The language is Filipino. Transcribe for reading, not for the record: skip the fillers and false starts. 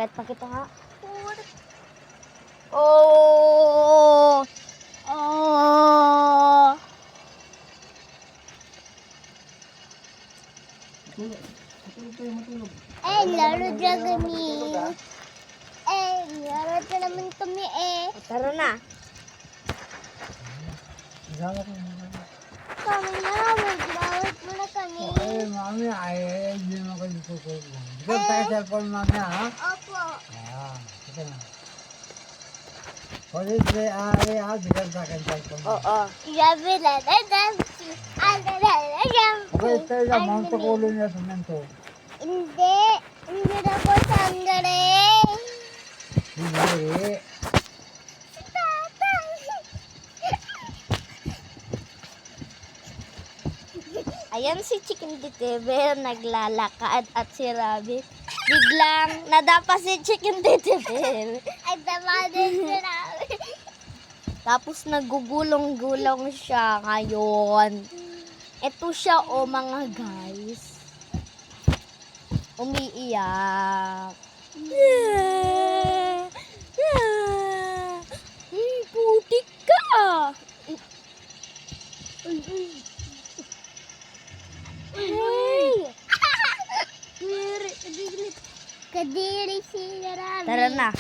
Kahit pakita nga. Oh! Oh! Eh, laro dyan kami. Eh, laro dyan naman kami eh. Tara na. Kami na, mag-lawat mo na kami. Eh, mami, ay, hindi naman kayo tutulong. Ikaw tayo cellphone, mami, ha? Opo. Sige na. Kulit, bigyan sa akin cellphone. Oo. Sabi na dam. Okay, tayo lang, mount ko ulo niya sa mento. Hindi. Hindi na po sandali. Hindi. Ayan si Chicken Titiber naglalakad at si Rabbit. Biglang nadapa si Chicken Titiber. Ay, tama din si Rabi. Tapos nagugulong-gulong siya ngayon. Ito siya mga guys. Umiiyak. Putik ka. Kadiri si Rabi. Tara na.